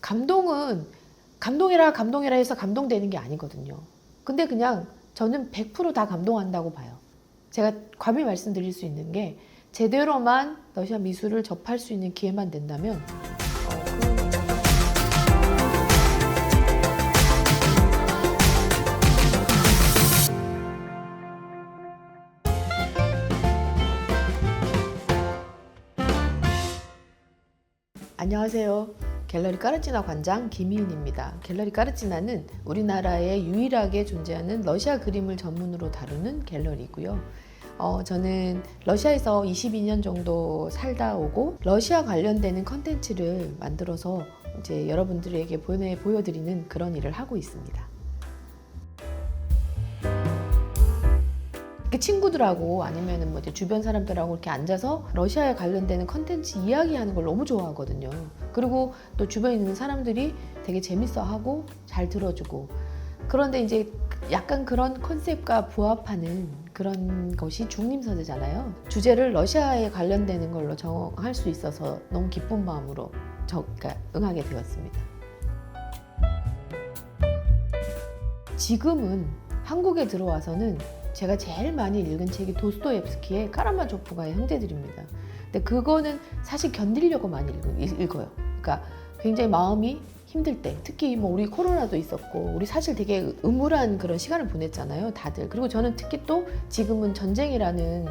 감동은 감동이라 해서 감동되는 게 아니거든요. 근데 그냥 저는 100% 다 감동한다고 봐요. 제가 감히 말씀드릴 수 있는 게 제대로만 러시아 미술을 접할 수 있는 기회만 된다면 안녕하세요. 갤러리 까르찌나 관장 김희은입니다. 갤러리 까르찌나는 우리나라에 유일하게 존재하는 러시아 그림을 전문으로 다루는 갤러리고요. 저는 러시아에서 22년 정도 살다 오고 러시아 관련되는 컨텐츠를 만들어서 이제 여러분들에게 보여드리는 그런 일을 하고 있습니다. 친구들하고 아니면 뭐 주변 사람들하고 이렇게 앉아서 러시아에 관련되는 컨텐츠 이야기하는 걸 너무 좋아하거든요. 그리고 또 주변에 있는 사람들이 되게 재밌어하고 잘 들어주고, 그런데 이제 약간 그런 컨셉과 부합하는 그런 것이 중림서재잖아요. 주제를 러시아에 관련되는 걸로 정할 수 있어서 너무 기쁜 마음으로 응하게 되었습니다. 지금은 한국에 들어와서는 제가 제일 많이 읽은 책이 도스토옙스키의 카라마조프가의 형제들입니다. 근데 그거는 사실 견디려고 많이 읽어요. 그러니까 굉장히 마음이 힘들 때, 특히 뭐 우리 코로나도 있었고 우리 사실 되게 음울한 그런 시간을 보냈잖아요, 다들. 그리고 저는 특히 또 지금은 전쟁이라는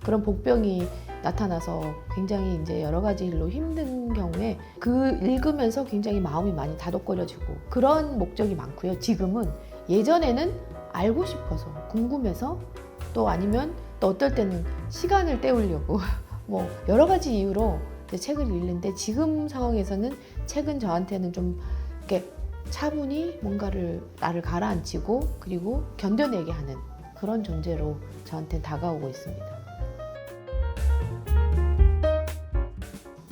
그런 복병이 나타나서 굉장히 이제 여러 가지 일로 힘든 경우에 그 읽으면서 굉장히 마음이 많이 다독거려지고 그런 목적이 많고요. 지금은 예전에는 알고 싶어서, 궁금해서, 또 아니면 또 어떨 때는 시간을 때우려고 뭐 여러 가지 이유로 책을 읽는데, 지금 상황에서는 책은 저한테는 좀 이렇게 차분히 뭔가를 나를 가라앉히고 그리고 견뎌내게 하는 그런 존재로 저한테 다가오고 있습니다.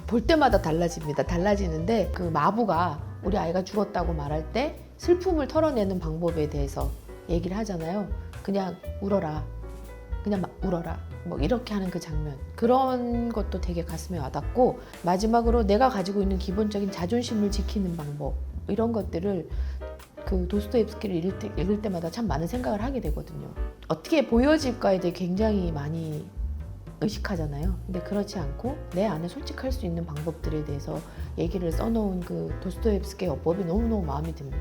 볼 때마다 달라지는데, 그 마부가 우리 아이가 죽었다고 말할 때 슬픔을 털어내는 방법에 대해서 얘기를 하잖아요. 그냥 울어라, 그냥 막 울어라, 뭐 이렇게 하는 그 장면, 그런 것도 되게 가슴에 와닿고, 마지막으로 내가 가지고 있는 기본적인 자존심을 지키는 방법, 이런 것들을 그 도스토옙스키를 읽을 때마다 참 많은 생각을 하게 되거든요. 어떻게 보여질까에 대해 굉장히 많이 의식하잖아요. 근데 그렇지 않고 내 안에 솔직할 수 있는 방법들에 대해서 얘기를 써놓은 그 도스토옙스키의 어법이 너무너무 마음에 듭니다.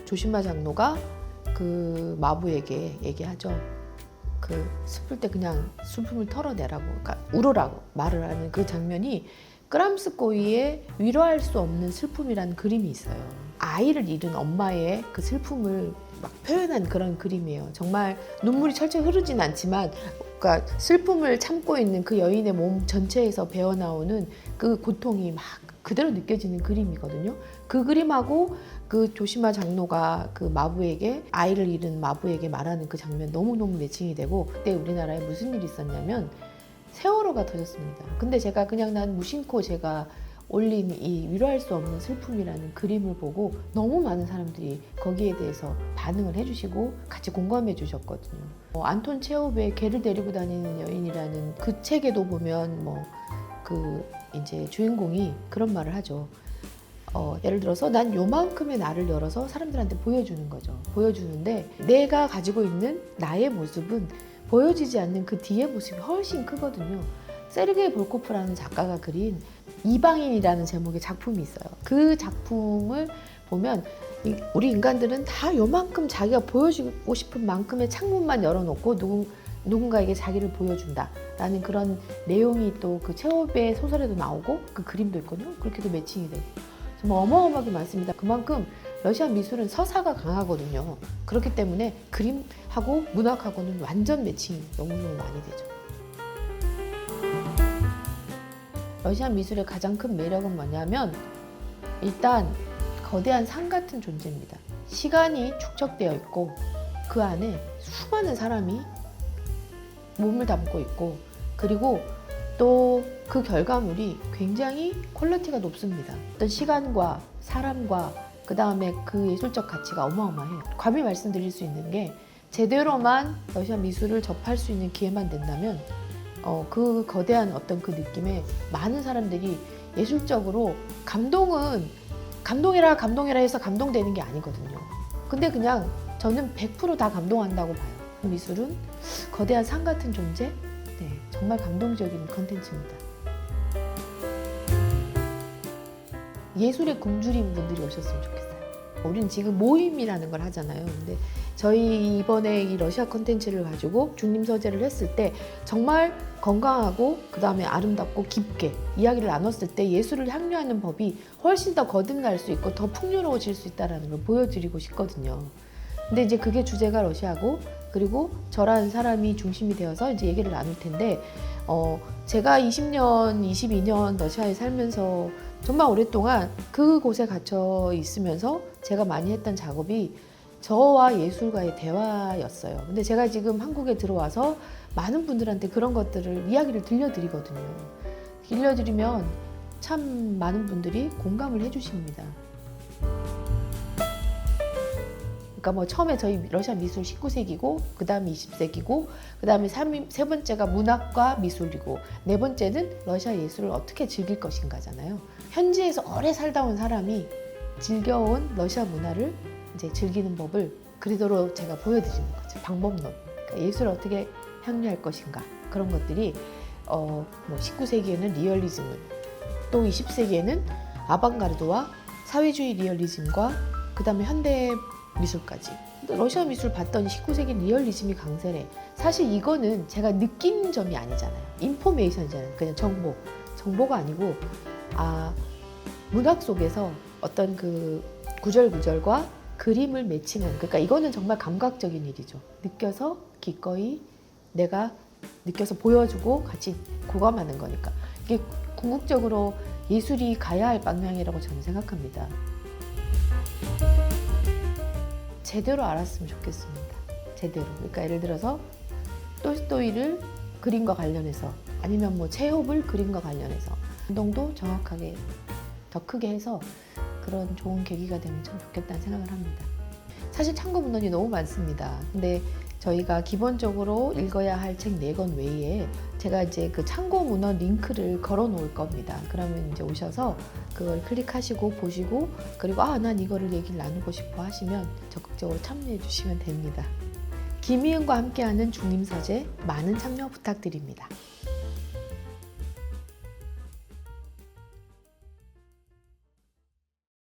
조시마 장로가 그 마부에게 얘기하죠. 그 슬플 때 그냥 슬픔을 털어내라고, 그러니까 울으라고 말을 하는 그 장면이 크람스코이의 위로할 수 없는 슬픔이라는 그림이 있어요. 아이를 잃은 엄마의 그 슬픔을 막 표현한 그런 그림이에요. 정말 눈물이 철철 흐르진 않지만, 그러니까 슬픔을 참고 있는 그 여인의 몸 전체에서 배어나오는 그 고통이 막 그대로 느껴지는 그림이거든요. 그 그림하고 그 조시마 장로가 그 마부에게, 아이를 잃은 마부에게 말하는 그 장면 너무너무 매칭이 되고, 그때 우리나라에 무슨 일이 있었냐면 세월호가 터졌습니다. 근데 제가 그냥 난 무심코 제가 올린 이 위로할 수 없는 슬픔이라는 그림을 보고 너무 많은 사람들이 거기에 대해서 반응을 해주시고 같이 공감해 주셨거든요. 안톤 체홉의 개를 데리고 다니는 여인이라는 그 책에도 보면 그 이제 주인공이 그런 말을 하죠. 예를 들어서 난 요만큼의 나를 열어서 사람들한테 보여주는 거죠. 보여주는데 내가 가지고 있는 나의 모습은 보여지지 않는 그 뒤의 모습이 훨씬 크거든요. 세르게이 볼코프라는 작가가 그린 이방인이라는 제목의 작품이 있어요. 그 작품을 보면 우리 인간들은 다 요만큼 자기가 보여주고 싶은 만큼의 창문만 열어놓고 누군가에게 자기를 보여준다라는 그런 내용이 또 그 체홉의 소설에도 나오고 그 그림도 있거든요. 그렇게도 매칭이 되고 정말 어마어마하게 많습니다. 그만큼 러시아 미술은 서사가 강하거든요. 그렇기 때문에 그림하고 문학하고는 완전 매칭이 너무너무 많이 되죠. 러시아 미술의 가장 큰 매력은 뭐냐면, 일단 거대한 산 같은 존재입니다. 시간이 축적되어 있고 그 안에 수많은 사람이 몸을 담고 있고, 그리고 또 그 결과물이 굉장히 퀄리티가 높습니다. 어떤 시간과 사람과 그 다음에 그 예술적 가치가 어마어마해요. 감히 말씀드릴 수 있는 게, 제대로만 러시아 미술을 접할 수 있는 기회만 된다면 그 거대한 어떤 그 느낌에 많은 사람들이 예술적으로 감동이라 해서 감동되는 게 아니거든요. 근데 그냥 저는 100% 다 감동한다고 봐요. 미술은 거대한 산 같은 존재? 네, 정말 감동적인 컨텐츠입니다. 예술의 굶주린 분들이 오셨으면 좋겠어요. 우리는 지금 모임이라는 걸 하잖아요. 근데 저희 이번에 이 러시아 컨텐츠를 가지고 중림 서재를 했을 때 정말 건강하고 그 다음에 아름답고 깊게 이야기를 나눴을 때 예술을 향유하는 법이 훨씬 더 거듭날 수 있고 더 풍요로워질 수 있다는 걸 보여드리고 싶거든요. 근데 이제 그게 주제가 러시아고 그리고 저라는 사람이 중심이 되어서 이제 얘기를 나눌 텐데 제가 20년, 22년 러시아에 살면서 정말 오랫동안 그곳에 갇혀 있으면서 제가 많이 했던 작업이 저와 예술가의 대화였어요. 근데 제가 지금 한국에 들어와서 많은 분들한테 그런 것들을 이야기를 들려드리거든요. 들려드리면 참 많은 분들이 공감을 해주십니다. 그러니까 뭐 처음에 저희 러시아 미술 19세기고 그 다음에 20세기고 그 다음에 세 번째가 문학과 미술이고 네 번째는 러시아 예술을 어떻게 즐길 것인가잖아요. 현지에서 오래 살다 온 사람이 즐겨온 러시아 문화를 이제 즐기는 법을 그리도록 제가 보여드리는 거죠. 방법론. 그러니까 예술을 어떻게 향유할 것인가 그런 것들이 뭐 19세기에는 리얼리즘을 또 20세기에는 아방가르드와 사회주의 리얼리즘과 그 다음에 현대 미술까지. 러시아 미술 봤더니 19세기 리얼리즘이 강세래. 사실 이거는 제가 느낀 점이 아니잖아요. 인포메이션이잖아요. 그냥 정보가 아니고 문학 속에서 어떤 그 구절구절과 그림을 맺히는, 그러니까 이거는 정말 감각적인 일이죠. 느껴서 기꺼이 내가 느껴서 보여주고 같이 공감하는 거니까. 이게 궁극적으로 예술이 가야 할 방향이라고 저는 생각합니다. 제대로 알았으면 좋겠습니다. 제대로. 그러니까 예를 들어서 톨스토이를 그림과 관련해서 아니면 뭐 체홉을 그림과 관련해서 감동도 정확하게 더 크게 해서 그런 좋은 계기가 되면 참 좋겠다는 생각을 합니다. 사실 참고 문헌이 너무 많습니다. 근데 저희가 기본적으로 읽어야 할 책 4권 외에 제가 이제 그 참고 문헌 링크를 걸어 놓을 겁니다. 그러면 이제 오셔서 그걸 클릭하시고 보시고 그리고 난 이거를 얘기를 나누고 싶어 하시면 적극적으로 참여해 주시면 됩니다. 김희은과 함께하는 중림서재 많은 참여 부탁드립니다.